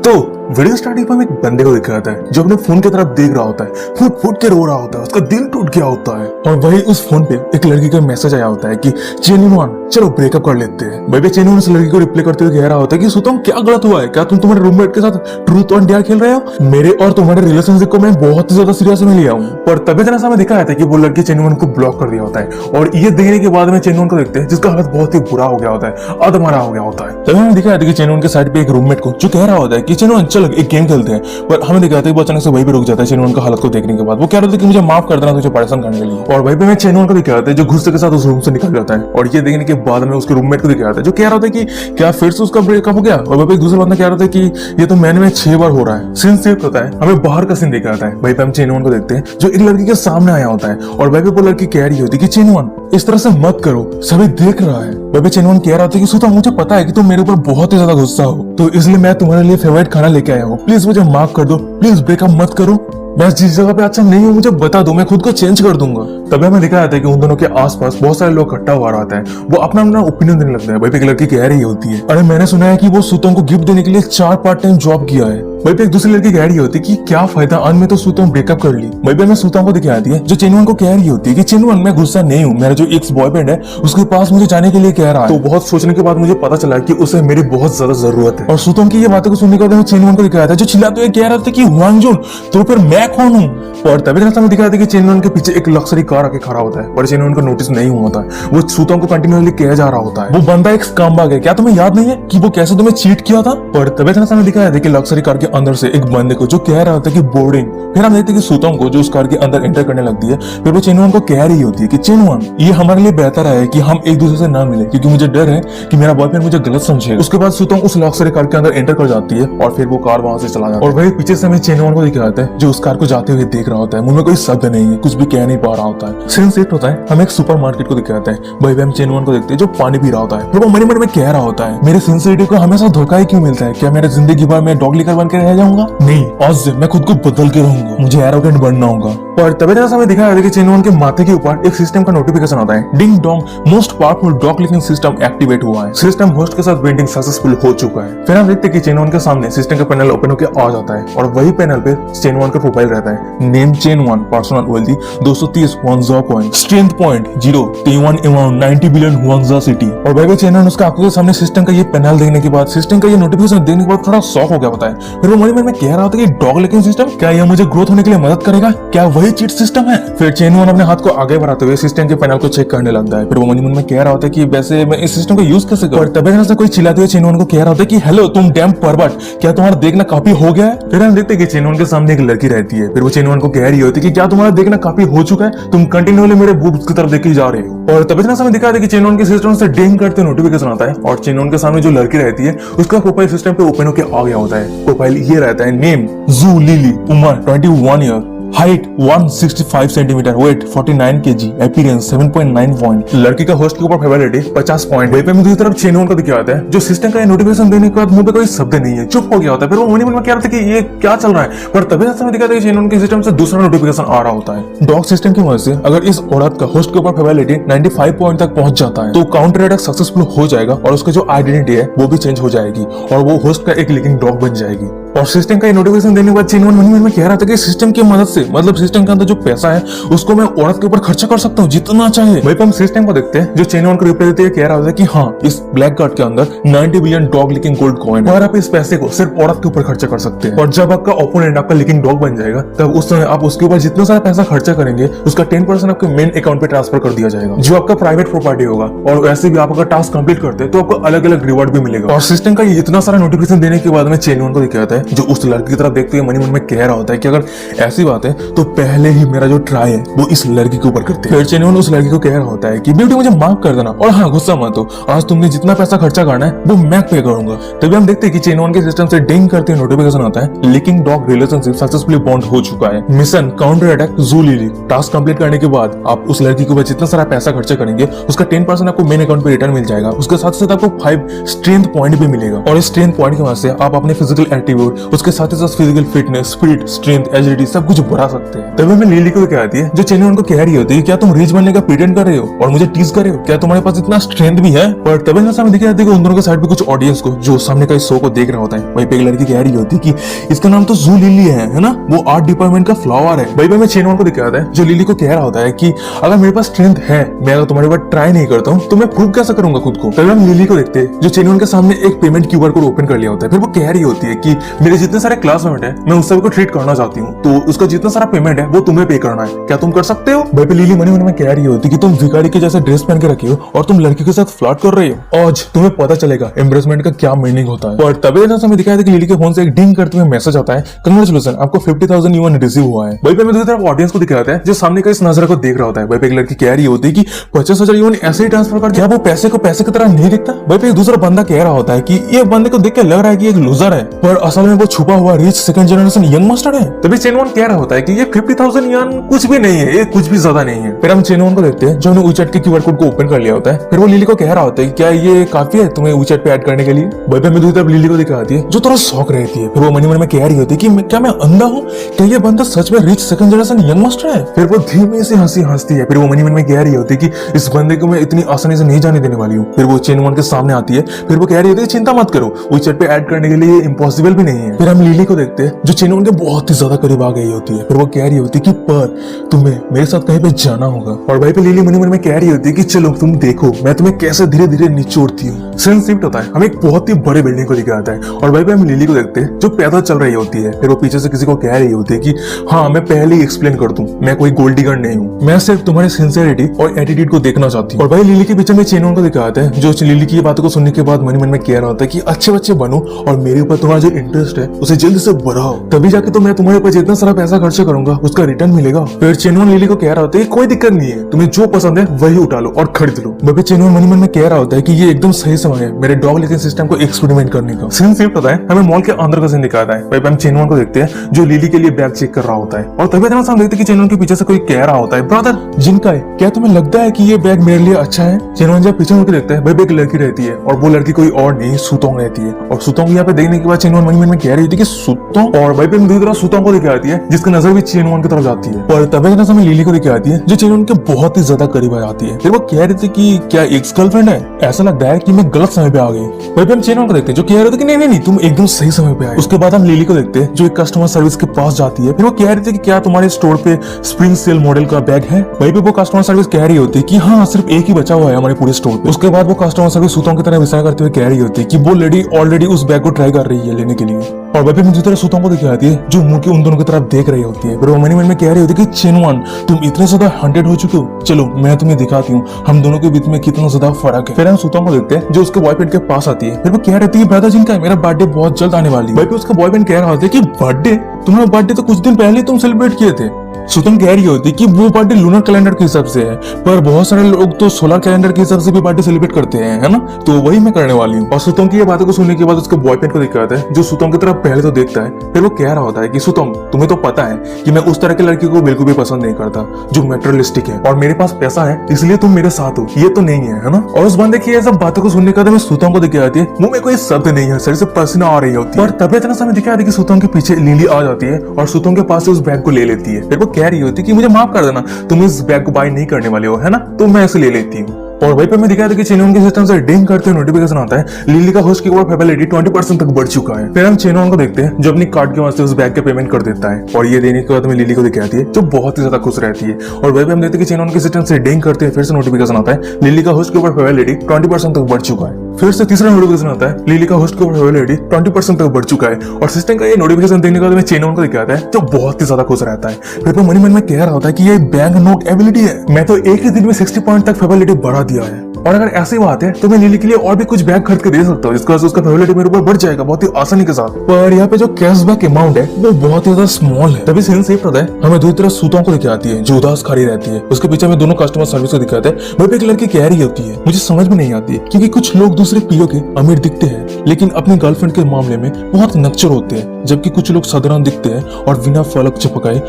तो video starting में एक बंदे को दिखाता है जो अपने फोन की तरफ देख रहा होता है, फुट फुट के रो रहा होता है, उसका दिल टूट गया होता है। और वही उस फोन पे एक लड़की का मैसेज आया होता है कि चेनुआन चलो ब्रेकअप कर लेते हैं। भाई चेनुआन उस लड़की को रिप्लाई करते हुए कह रहा होता है कि सुतम क्या गलत हुआ है, क्या तुम तुम्हारे रूममेट के साथ ट्रूथ और डेयर खेल रहे हो? मेरे और तुम्हारे रिलेशनशिप को मैं बहुत ही ज्यादा सीरियस में लिया हूँ। पर तभी जना समय दिखाया था कि वो लड़की चेनुआन को ब्लॉक कर दिया होता है और ये देखने के बाद में चेनुआन को देखते हैं जिसका हालत बहुत ही बुरा हो गया होता है, अधमरा हो गया होता है। तभी हमें दिखाया था कि चेनुआन के साइड पे एक रूममेट को जो कह रहा होता है कि चेनुआन चल एक गेम खेलते हैं, पर हमें दिखाते हैं वो अचानक से वही पे रुक जाता है चेनुआन का हालत को देखने के बाद। वो कह रहा था कि मुझे माफ कर देना तुझे परेशान करने के लिए। और वही पे मैं चेनुआन को दिखाते हैं जो गुस्से के साथ उस रूम से निकल जाता है। और ये देखने के बाद में उसके रूममेट को दिखाता है जो कह रहा था कि क्या फिर से उसका ब्रेकअप हो गया। और वही पे एक दूसरा बंदा कह रहा था कि ये तो मैंने में 6 बार हो रहा है। सीन शिफ्ट होता है, हमें बाहर का सीन दिखाता है। वही पे हम चेनुआन को देखते हैं जो एक लड़की के सामने आया होता है और वही पे वो लड़की कह रही होती है कि चेनुआन इस तरह से मत करो, सभी देख रहा है। वही पे चेनुआन कह रहा था कि सुता मुझे पता है कि तुम मेरे ऊपर बहुत ही ज्यादा गुस्सा हो, तो इसलिए मैं तुम्हारे लिए फेवरेट खाना लेके आया हूँ, प्लीज मुझे माफ कर दो, प्लीज ब्रेकअप मत करो। मैं जिस जगह पे अच्छा नहीं हूँ मुझे बता दो, मैं खुद को चेंज कर दूंगा। तभी हमें दिखाया था कि उन दोनों के आसपास बहुत सारे लोग इकट्ठा हुआ रहता है, वो अपना अपना ओपिनियन देने लगता है। भाई पे एक लड़की कह रही होती है अरे मैंने सुना है कि वो सुतों को गिफ्ट देने के लिए 4 पार्ट टाइम जॉब किया है। भाई पे एक दूसरी लड़की कह रही होती है कि क्या फायदा, आज में तो सुतों ब्रेकअप कर ली। भाई पे मैं सुतों को दिखाती है जो चेनुआन को कह रही होती है कि चेनुआन मैं गुस्सा नहीं हूँ, मेरा जो एक्स बॉयफ्रेंड है उसके पास मुझे जाने के लिए कह रहा है। तो बहुत सोचने के बाद मुझे पता चला कि उसे मेरी बहुत ज्यादा जरूरत है। और सुतों की ये बातों को सुनने के बाद चेनुआन को दिखाया था जो चिल्लाते हुए कह रहा था कि हुआंगजुन तो फिर मैं कौन हूँ। और तभी हमें दिखाया था कि चेनुआन के पीछे एक लग्जरी कार आके खड़ा होता है, पर चेनुआन को नोटिस नहीं हुआ होता है। वो सुतों को कंटिन्यूअसली कह जा रहा होता है वो बंदा एक स्कैमबाग है, क्या तुम्हें याद नहीं है कि वो कैसे तुम्हें चीट किया था। पर तभी हमें दिखाया था कि लग्जरी कार के अंदर से एक बंदे को जो कह रहा होता है कि बोर्डिंग। फिर हम देखते हैं कि सुतों को जो उस कार के अंदर एंटर करने लगती है, फिर वो चेनुआन को कह रही होती है कि चेनुआन ये हमारे लिए बेहतर है कि हम एक दूसरे से ना मिले क्योंकि मुझे डर है कि मेरा बॉयफ्रेंड मुझे गलत समझे। उसके बाद सुतों उस लग्जरी कार के अंदर एंटर कर जाती है और फिर वो कार वहां से चला जाता है। और वही पीछे से हमें चेनुआन को दिखाता है जो उस कार को जाते हुए देख रहा होता है, मुंह में कोई शब्द नहीं है, कुछ भी कह नहीं पा रहा होता है। सीन शिफ्ट होता है, हम एक सुपर मार्केट को दिखाते हैं। भाई हम चेनुआन को देखते हैं जो पानी पी रहा होता है, फिर वो मन में कह रहा होता है मेरे सिंसियरिटी को हमेशा धोखा ही क्यों मिलता है, क्या मेरा जिंदगी भर मैं डॉग लेकर बन के रह जाऊंगा? नहीं, आज से मैं खुद को बदल के रहूंगा, मुझे एरोगेंट बनना होगा। और तभी जैसा हमें दिखाया कि चेनुआन के माथे के ऊपर एक सिस्टम का नोटिफिकेशन आता है, ding dong most powerful dog licking system activate हुआ है, सिस्टम होस्ट के साथ वेंडिंग सक्सेसफुल हो चुका है। फिर हम देखते हैं कि चेनुआन के सामने सिस्टम का पैनल ओपन होकर आ जाता है और वही पैनल पे चेनुआन का प्रोफाइल रहता है, नेम चेनुआन, पर्सनल वेल्थी 230 हुआंगजो point, strength point 0, T1 amount 90 billion हुआंगजो सिटी। और भाई चेनुआन उसका आंखों के सामने सिस्टम का ये पैनल देखने के बाद, सिस्टम का ये नोटिफिकेशन देखने के बाद थोड़ा शॉक हो गया होता है। फिर वो मन में कह रहा था कि डॉग लिकिंग सिस्टम, क्या यह मुझे ग्रोथ होने के लिए मदद करेगा, क्या वही चीट सिस्टम है? फिर चेनुआन अपने हाथ को आगे बढ़ाते हुए सिस्टम के पैनल को चेक करने लगता है। फिर वो मन में कह रहा होता है कि वैसे मैं इस सिस्टम को यूज कैसे करूं? तभी से कोई चिल्लाते हुए चेनुआन को कह रहा होता है कि हेलो तुम डैम परवर्ट, क्या तुम्हारा देखना काफी हो गया है? फिर हम देखते हैं कि चेनुआन के सामने एक लड़की रहती है। फिर वो चेनुआन को कह रही होती है कि क्या तुम्हारा देखना काफी हो चुका है, तुम कंटिन्यूअसली मेरे बूब्स की तरफ देखी जा रहे हो। और तभी समय दिखा कि चेनुआन के सिस्टम से डिंग करते नोटिफिकेशन आता है और चेनुआन के सामने जो लड़की रहती है उसका प्रोफाइल सिस्टम पे ओपन होकर आ गया होता है। प्रोफाइल ये रहता है, नेम जू लिली, उम्र 21 year, height 165 centimetre, weight 49 KG, appearance 7.9 point. लड़की का होस्ट के ऊपर फेवरेट 50 पॉइंट। वहीं पे दूसरी तरफ चेनुआन को दिखाया जाता है जो सिस्टम का नोटिफिकेशन देने के बाद मुंह पे कोई शब्द नहीं है, चुप हो गया होता है। फिर वो मन में कह रहा था कि ये क्या चल रहा है, पर तभी समय दिखाता है कि चेनुआन के सिस्टम से दूसरा नोटिफिकेशन आ रहा होता है। डॉग सिस्टम की मदद से अगर इस औरत का होस्ट के ऊपर फेवरेट 95 पॉइंट तक पहुंच जाता है तो काउंटर अटैक सक्सेसफुल हो जाएगा और उसका जो आइडेंटिटी है वो भी चेंज हो जाएगी और वो होस्ट का एक लिकिंग डॉग बन जाएगी। और सिस्टम का नोटिफिकेशन देने के बाद चेनुआन मन में कह रहा था कि सिस्टम की मदद से, मतलब सिस्टम के अंदर जो पैसा है उसको मैं औरत के ऊपर खर्चा कर सकता हूँ जितना चाहे। वहीं पर हम सिस्टम को देखते हैं जो चेनुआन को रिप्लाई देते हुए कह रहा होता है कि हाँ, इस ब्लैक कार्ड के अंदर 90 billion dog licking gold coin है और आप इस पैसे को सिर्फ औरत के ऊपर खर्चा कर सकते हैं। और जब आपका ओपोनेंट आपका लिकिंग डॉग बन जाएगा तब उस समय आप उसके ऊपर जितना सारा पैसा खर्चा करेंगे उसका 10% आपके मेन अकाउंट पे ट्रांसफर कर दिया जाएगा जो आपका प्राइवेट प्रॉपर्टी होगा। और वैसे भी आप अगर टास्क कंप्लीट करते हैं तो आपको अलग अलग रिवॉर्ड भी मिलेगा। और सिस्टम का इतना सारा नोटिफिकेशन देने के बाद में चेनुआन को दिखाता है जो उस लड़की देखते हुए मन में कह रहा होता है कि अगर ऐसी बात है तो पहले ही मेरा जो ट्राई है वो इस लड़की के ऊपर करते हैं। फिर चेनुआन उस लड़की को कह रहा होता है कि ब्यूटी मुझे माफ कर देना और हाँ गुस्सा मत हो, आज तुमने जितना पैसा खर्चा करना है वो मैं पे करूंगा। तभी हम देखते हैं कि चेनुआन के सिस्टम से डिंग करते नोटिफिकेशन आता है, licking dog relationship successfully bond हो चुका है, mission counter attack Zhu Lili. Task complete करने के बाद आप उस लड़की के ऊपर जितना सारा पैसा खर्चा करेंगे उसका 10% आपको मेन अकाउंट पे रिटर्न मिल जाएगा। उसके साथ साथ आपको 5 स्ट्रेंथ पॉइंट भी मिलेगा और इस स्ट्रेंथ पॉइंट की वजह से आप अपने फिजिकल एट्रीब्यूट एटीट्यूड, उसके साथ ही साथ physical fitness, speed, strength, agility सब कुछ बढ़ा सकते हैं। तभी हमें लिली को क्या आती है जो चेन्नई उनको कह रही होती है क्या तुम रिच बनने का प्रिटेंड कर रहे हो और मुझे टीज कर रहे हो, क्या तुम्हारे पास इतना स्ट्रेंथ भी है। पर तभी ना सामने दिखा जाती है उन दोनों के साइड पे कुछ ऑडियंस को जो सामने का इस शो को देख रहा होता है। वहीं पे एक लड़की कह रही होती है कि इसका नाम तो जू लिली है ना, वो आर्ट डिपार्टमेंट का फ्लावर है। वहीं पे हमें चेन्नई को दिखाता है जो लिली को कह रहा होता है कि अगर मेरे पास स्ट्रेंथ है, मैं अगर तुम्हारे पास ट्राई नहीं करता हूँ तो मैं प्रूव कैसे करूंगा खुद को। तभी हम लिली को देखते हैं जो चेन्नई के सामने एक पेमेंट क्यूआर कोड ओपन कर लिया होता है। फिर वो कह रही होती है कि मेरे जितने सारे क्लासमेट है मैं उस सबको ट्रीट करना चाहती हूँ, तो उसका जितना सारा पेमेंट है वो तुम्हें पे करना है, क्या तुम कर सकते हो। भाई पे लिली मनी मन में कह रही होती कि तुम भिखारी के जैसे ड्रेस पहन के रखी हो और तुम लड़की के साथ फ्लर्ट कर रही हो, आज तुम्हें पता चलेगा एम्ब्रेसमेंट का क्या मीनिंग होता है। और तभी जैसा हमें दिखाया था कि लिली के फोन से एक डिंग करते हुए मैसेज आता है, कांग्रेचुलेशन आपको 50,000 यूएन रिसीव हुआ है। वहीं पे मैं दूसरी तरफ ऑडियंस को दिखाता है जो सामने का इस नजर को देख रहा होता है। वहीं पे एक लड़की कह रही होती है कि 50,000 यूएन ऐसे ही ट्रांसफर कर दिया, वो पैसे को पैसे की तरह नहीं दिखता। वहीं पे एक दूसरा बंदा कह रहा होता है कि ये बंदे को देख के लग रहा है कि एक लूजर है, पर असल में वो छुपा हुआ rich second generation young master है। तभी चेनवन कह रहा होता है कि ये 50,000 यूएन कुछ भी नहीं है, ये कुछ भी ज्यादा नहीं है। फिर हम चेनवन को देखते हैं जो उन्होंने WeChat के क्यूआर कोड को ओपन कर लिया होता है। फिर वो लिली को कह रहा होता है कि क्या ये काफी है तुम्हें WeChat पे ऐड करने के लिए। वहीं पे मैं दूसरी तरफ लिली को दिखाती है जो थोड़ा शौक रहती है। फिर वो मन में कह रही होती है कि क्या मैं अंधा हूँ, क्या ये बंदा सच में rich second generation young master है। फिर वो धीमे से हंसी हंसती है। फिर वो मन में कह रही होती है कि इस बंदे को मैं इतनी आसानी से नहीं जाने देने वाली हूँ। फिर वो चेनवन के सामने आती है। फिर वो कह रही होती है चिंता मत करो, WeChat पे ऐड करने के लिए इम्पॉसिबल भी नहीं है। फिर हम लिली को देखते हैं जो चेनवन के बहुत ही ज्यादा करीब आ गई होती है। फिर वो कह रही होती है कि पर तुम्हें मेरे साथ कहीं पे जाना होगा। और भाई पे लिली मन में कह रही होती है कि चलो तुम देखो मैं तुम्हें कैसे धीरे धीरे निचोड़ती हूँ। सीन शिफ्ट होता है, हमें एक बहुत ही बड़े बिल्डिंग को दिखाता है और भाई पे हम लिली को देखते हैं जो पैदल चल रही होती है। फिर वो पीछे से किसी को कह रही होती है कि हाँ मैं पहले ही एक्सप्लेन कर दूं, मैं कोई गोल्ड डिगर नहीं हूँ, मैं सिर्फ तुम्हारी सिंसियरिटी और एटीट्यूड को देखना चाहती हूँ। और भाई लिली के पीछे में चेनवन को दिखाता है जो लिली की बातों को सुनने के बाद मन में कह रहा होता है कि अच्छे बच्चे बनो और मेरे ऊपर तुम्हारा जो इंटरेस्ट है उसे जल्दी से बढ़ाओ, तभी जाके तो मैं तुम्हारे ऊपर जितना सारा पैसा खर्च करूंगा उसका रिटर्न मिलेगा। फिर चेनवन लिली को कह रहा होता है कोई दिक्कत नहीं है, तुम्हें जो पसंद है वही उठा लो और खरीद लो। बबे चेनवन मन में कह रहा होता है कि ये एकदम सही समय है मेरे डॉग लिकिंग सिस्टम को एक्सपेरिमेंट करने का। सीन शिफ्ट होता है, हमें मॉल के अंदर का सीन दिखाता है। भाई हम चेनवन को देखते हैं जो लिली के लिए बैग चेक कर रहा होता है और तभी हम देखते हैं कि चेनवन के पीछे से कोई कह रहा होता है ब्रदर जिनका है क्या तुम्हें लगता है कि ये बैग मेरे लिए अच्छा है। चेनवन जब पीछे मुड़ के देखता है भाई एक लड़की रहती है और वो लड़की कोई और नहीं सुतोंग रहती है। और सुतोंग यहाँ पे देखने के बाद चेनवन मन में कह रही थी कि सुतोंग, और भाई पे दूसरी तरफ सुतोंग को दिखाती है जिसकी नजर भी चेनवन की तरफ जाती है। पर तभी ना समय लिली को दिखाती है जो चेनवन के बहुत ही ज्यादा करीब आ जाती है। फिर वो कह रही थी कि क्या एक्स गर्लफ्रेंड है, ऐसा लगता है कि मैं गलत समय पे आ गई। भाई पे हम चेनवन को देखते हैं जो कह रहे थे कि नहीं नहीं नहीं तुम एकदम सही समय पे आए। उसके बाद हम लिली को देखते हैं जो एक कस्टमर सर्विस के पास जाती है। फिर वो कह रही थी कि क्या तुम्हारे स्टोर पे स्प्रिंग सेल मॉडल का बैग है। भाई पे वो कस्टमर सर्विस कह रही होती है कि हाँ सिर्फ एक ही बचा हुआ है हमारे पूरे स्टोर पे। उसके बाद वो कस्टमर सर्विस सुतोंग की तरह विचार करते हुए कह रही होती है कि वो लेडी ऑलरेडी उस बैग को ट्राई कर रही है लेने के लिए। और भाई पे मुझे तरह सुतोंग को दिखाती है जो मुंह के उन दोनों की तरफ देख रही होती है। फिर वो मन में कह रही होती है कि चेनवन तुम इतने ज्यादा हंटेड हो चुके हो, चलो मैं तुम्हें दिखाती हूँ हम दोनों के बीच में कितना ज्यादा फर्क है। फिर हम सुतोंग को देखते हैं जो उसके बॉयफ्रेंड के पास आती है। फिर वो कह रही है ब्रदर जिनका मेरा बर्थडे बहुत जल्द आने वाली है। भाई पे उसका बॉयफ्रेंड कह रहा होता है कि बर्थडे, तुम्हारा बर्थडे तो कुछ दिन पहले तुम सेलिब्रेट किए थे। सुतोंग कह रही होती कि वो बर्थडे लूनर कैलेंडर के हिसाब से है, पर बहुत सारे लोग तो सोलर कैलेंडर के हिसाब से भी बर्थडे सेलिब्रेट करते हैं, है ना, तो वही मैं करने वाली हूँ। और सुतोंग की ये बातों को सुनने के बाद उसके बॉयफ्रेंड को दिखाता है जो सुतोंग की तरफ पहले तो देखता है। फिर वो कह रहा होता है कि सुतोंग तुम्हें तो पता है कि मैं उस तरह के लड़की को बिल्कुल भी पसंद नहीं करता जो मेटेरियलिस्टिक है, और मेरे पास पैसा है इसलिए तुम मेरे साथ हो, ये तो नहीं है ना। और उस बंदे की ये सब बातों को सुनने के बाद सुतोंग को दिखाती है मुंह में कोई शब्द नहीं है, शरीर से पसीना आ रही होती है। और तभी इतना समय दिखाती है कि सुतोंग के पीछे लिली आ जाती है और सुतोंग के पास से उस बैग को ले लेती है। फिर वो कह रही होती है कि मुझे माफ कर देना, तुम इस बैग को बाय नहीं करने वाले हो, है ना, तो मैं इसे ले लेती हूँ। और वहीं पे मैं दिखाया था कि चेनवन के सिस्टम से डिंग करते हुए नोटिफिकेशन आता है लिली का होस्ट की ओवरफेबिलिटी 20% तक बढ़ चुका है। फिर हम चेनवन को देखते हैं जो अपनी कार्ड के वास्ते उस बैग के पेमेंट कर देता है और ये देने के बाद में लिली को दिखाती है जो बहुत ही ज्यादा खुश रहती है। और वहीं पे हम देखते हैं कि चेनवन के सिस्टम से डिंग करते हैं फिर से नोटिफिकेशन आता है लिली का होस्ट की ओवरफेबिलिटी 20% तक बढ़ चुका है। फिर से तीसरा नोटिफिकेशन आता है लिली का होस्ट की ओवरफेबिलिटी 20% तक बढ़ चुका है। और सिस्टम का ये नोटिफिकेशन देखने के बाद में चेनवन को दिखाता है जो बहुत ही ज्यादा खुश रहता है। फिर वो मन में कह रहा होता है कि ये बैंक नोट एबिलिटी है, मैं तो एक ही दिन में 60 पॉइंट तक फेबिलिटी बढ़ा दिया है, और अगर ऐसी बात है तो मैं लिली के लिए और भी कुछ बैग खरीद के दे सकता हूँ जिसका उसका फेबिलिटी मेरे ऊपर बढ़ जाएगा बहुत ही आसानी के साथ। पर यहाँ पे जो कैशबैक अमाउंट है वो बहुत ही ज्यादा स्मॉल है। तभी सीन सेफ होता है, हमें दूसरी तरफ सुतोंग को दिखाती है जो उदास खड़ी रहती है। उसके पीछे में दोनों कस्टमर सर्विस को दिखाते हैं। वहीं पे एक लड़की कह रही होती है मुझे समझ में नहीं आती क्योंकि कुछ लोग दूसरे पीओ के अमीर दिखते हैं लेकिन अपनी गर्लफ्रेंड के मामले में बहुत नक्चर होते हैं, जबकि कुछ लोग साधारण दिखते हैं और बिना फलक चपकाए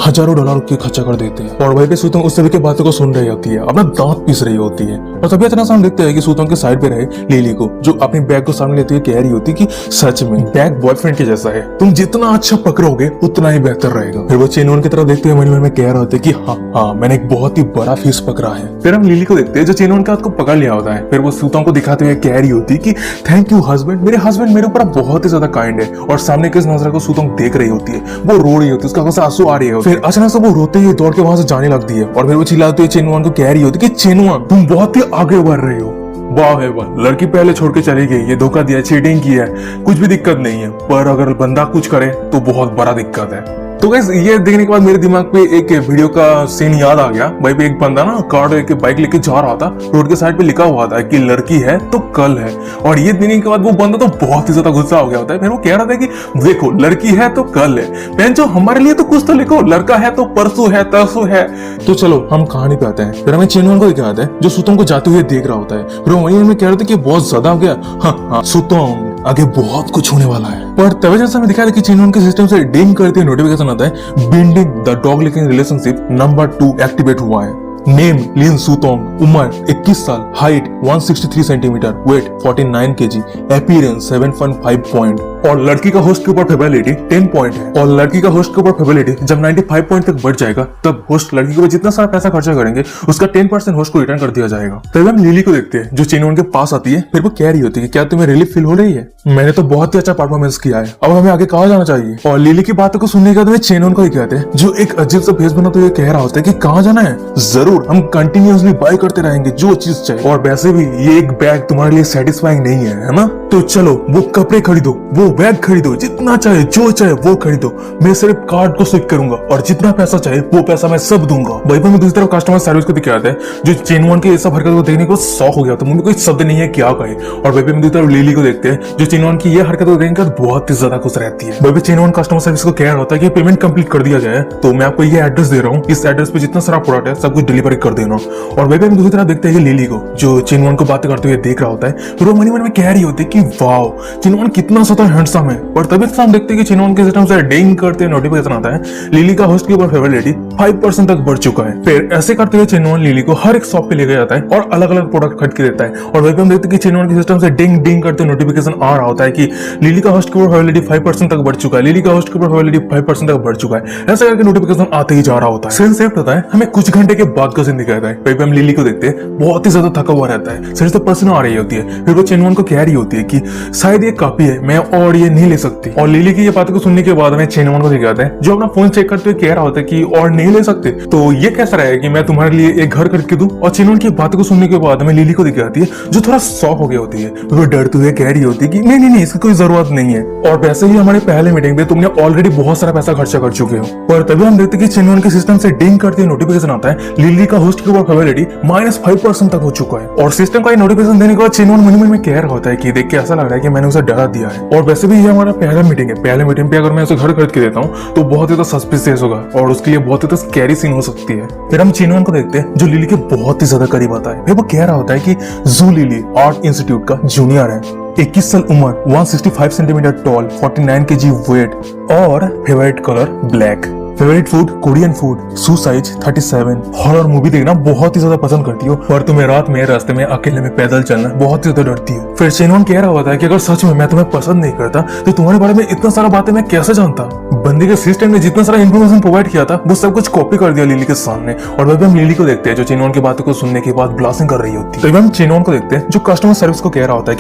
हजारों डॉलर के खर्चा कर देते हैं। और वहीं पे सुतोंग उस सभी की बातों को सुन रही होती है, अपना दांत पीस रही होती है। और तभी तभी अचानक हम देखते हैं कि सूतोंग के साइड पे रहे लिली को, जो अपनी बैग को सामने लेते हुए कह रही होती कि सच में बैग बॉयफ्रेंड के जैसा है, तुम जितना अच्छा पकड़ोगे उतना ही बेहतर रहेगा। फिर वो चेनवन की तरफ देखते हुए मन में कह रहे होते कि हाँ मैंने एक बहुत ही बड़ा फिश पकड़ा है। फिर हम लिली को देखते हैं जो चेनवन के हाथ को पकड़ लिया होता है। फिर वो सूतोंग को दिखाते हुए कह रही होती कि थैंक यू हस्बैंड, मेरे हस्बैंड मेरे ऊपर बहुत ही ज्यादा काइंड है। और सामने किस नजर को सूतोंग देख रही होती है, वो रो रही होती है, उसका आंखों से आंसू आ रही है। फिर अचानक से वो रोते हुए दौड़ के वहां से जाने लगती है और फिर वो चिल्लाते हुए चेनवन को कह रही होती कि चेनवन तुम बहुत ही आगे बढ़ रही हो। वाह है वाह, लड़की पहले छोड़ के चली गई, ये धोखा दिया, चीटिंग की है, कुछ भी दिक्कत नहीं है, पर अगर बंदा कुछ करे तो बहुत बड़ा दिक्कत है। तो गाइस ये देखने के बाद मेरे दिमाग पे एक वीडियो का सीन याद आ गया। भाई पे एक बंदा ना कार लेके बाइक लेके जा रहा था, रोड के साइड पे लिखा हुआ था कि लड़की है तो कल है। और ये देखने के बाद वो बंदा तो बहुत ही ज्यादा गुस्सा हो गया होता है। फिर वो कह रहा था कि देखो लड़की है तो कल है, पेंचो हमारे लिए तो कुछ तो लिखो, लड़का है तो परसों है तरसों है। तो चलो हम कहानी पे आते हैं। फिर हमें चेनवन को दिखाते हैं जो सूतोंग को जाते हुए देख रहा होता है। फिर वहीं हमें कह रहे थे कि बहुत ज्यादा हो गया, हाँ सूतोंग आगे बहुत कुछ होने वाला है। पर तभी जैसा हमें दिखाया था कि चेनवन के सिस्टम से डिंग करते नोटिफिकेशन आता है building the dog living relationship number 2 activate हुआ है। नेम लिन सूतोंग, उम्र 21 साल, height 163 centimetre, weight 49 KG, appearance 7.5 point. और लड़की का होस्ट के ऊपर फेबिलिटी 10 पॉइंट है। और लड़की का होस्ट के ऊपर फेबिलिटी जब 95 पॉइंट तक बढ़ जाएगा तब होस्ट लड़की के ऊपर जितना सारा पैसा खर्चा करेंगे उसका 10% होस्ट को रिटर्न कर दिया जाएगा। तभी हम लिली को देखते हैं जो चेनवन के पास आती है। फिर वो कह रही होती है कि क्या तुम्हें रिलीफ फील हो रही है, मैंने तो बहुत ही अच्छा परफॉर्मेंस किया है, अब हमें आगे कहाँ जाना चाहिए। और लिली की बातों को सुनने के बाद चेनवन को ही कहते हैं जो एक अजीब सा फेस बनाते हुए कह रहा होता है कि कहाँ जाना है, जरूर हम कंटिन्यूअसली बाय करते रहेंगे जो चीज चाहिए। और वैसे भी ये एक बैग तुम्हारे लिए सेटिस्फाइंग नहीं है ना, तो चलो वो कपड़े खरीदो, वो बैग खरीदो, जितना चाहे जो चाहे वो खरीदो, मैं सिर्फ कार्ड को स्विप करूंगा और जितना पैसा चाहे वो पैसा मैं सब दूंगा। वहीं पर दूसरी तरफ कस्टमर सर्विस को दिखाते हैं जो चेनवन के सब हरकत को देखने को शौक हो गया तो मुझे कोई शब्द नहीं है क्या कहे। और वहीं पर दूसरी तरफ लिली को देखते हैं जो चेनवन की ये हरकत को देखने के बहुत ही ज्यादा खुश रहती है। वहीं पर चेनवन कस्टमर सर्विस को कह रहा होता है कि पेमेंट कंप्लीट कर दिया जाए, तो मैं आपको ये एड्रेस दे रहा हूँ, इस एड्रेस पे जितना सारा प्रोडक्ट है सब कुछ डिलीवरी कर देना। और वहीं पर दूसरी तरफ देखते हैं लिली को जो चेनवन को बातें करते हुए देख रहा होता है। फिर वो मन में कह रही होती है कि वाओ चेनवन कितना ज्यादा हैंडसम है। और तभी हम देखते हैं कि चेनवन के सिस्टम से डिंग करते नोटिफिकेशन आता है लिली का होस्ट के ऊपर फेवरेलिटी 5% तक बढ़ चुका है। फिर ऐसे करते हुए चेनवन लिली को हर एक शॉप पे लेके जाता है और अलग अलग प्रोडक्ट खरीद के देता है। और वहीं पे हम देखते हैं कि चेनवन के सिस्टम से डिंग डिंग करते नोटिफिकेशन आ रहा होता है कि लिली का होस्ट के ऊपर फेवरेलिटी 5% तक बढ़ चुका है, लिली का होस्ट के ऊपर फेवरेलिटी 5% तक बढ़ चुका है। ऐसा करके नोटिफिकेशन आते ही जा रहा होता है। सीन सेव होता है, हमें कुछ घंटे के बाद का सीन दिखाता है। वहीं पे हम लिली को देखते हैं बहुत ही ज्यादा थका हुआ रहता है, शरीर से पसीना आ रही होती है। फिर वो चेनवन को कह रही होती है कि शायद ये काफी है, मैं और ये नहीं ले सकती। और लिली की ये बात को सुनने के बाद हमें चेनवन को दिखाते हैं जो अपना फोन चेक करते हुए कह रहा होता है कि और नहीं ले सकते, तो ये कैसा रहेगा कि मैं तुम्हारे लिए एक घर खरीद के दूं। और चेनवन की बात को सुनने के बाद हमें लिली को दिखाती है जो थोड़ा शॉक हो गई होती है। वो डरते हुए कह रही होती है कि नहीं नहीं नहीं इसकी कोई जरूरत नहीं है, और वैसे ही हमारे पहले मीटिंग में तुमने ऑलरेडी बहुत सारा पैसा खर्चा कर चुके हो। पर तभी हम देखते कि चेनवन के सिस्टम से डिंग करते हुए नोटिफिकेशन आता है लिली का होस्ट के ऊपर फेवरेलिटी -5% तक हो चुका है। और सिस्टम का नोटिफिकेशन देने के बाद चेनवन मन में कह रहा होता है कि देख के ऐसा लग रहा है कि मैंने उसे डरा दिया है। और वैसे भी ये हमारा पहला मीटिंग है, पहले मीटिंग पे अगर मैं उसे घर खरीद के देता हूँ तो बहुत ही सस्पिशियस होगा और उसके लिए बहुत ही स्कैरी सीन हो सकती है। फिर हम चेनवन को देखते हैं जो लिली के बहुत ही ज्यादा करीब आता है। फिर वो कह रहा होता है कि जू लिली आर्ट इंस्टीट्यूट का जूनियर है, 21 साल उम्र, 165 सेंटीमीटर टॉल, 49 केजी वेट और favourite colour black. Favourite food Korean food, शू साइज 37। हॉरर मूवी देखना बहुत ही ज्यादा पसंद करती हो, पर तुम्हें रात में रास्ते में अकेले में पैदल चलना बहुत ही ज्यादा डरती हो। फिर चेनवन कह रहा होता है कि अगर सच में मैं तुम्हें पसंद नहीं करता तो तुम्हारे बारे में इतना सारा बातें मैं कैसे जानता। बंदी के सिस्टम ने जितना सारा इन्फॉर्मेशन प्रोवाइड किया था वो सब कुछ कॉपी कर दिया लिली के सामने। और वही हम लिली को देखते हैं जो चेनवन की बातों को सुनने के बाद ब्लास्टिंग कर रही होती है। तो हम चेनवन को देखते हैं जो कस्टमर सर्विस को कह रहा होता है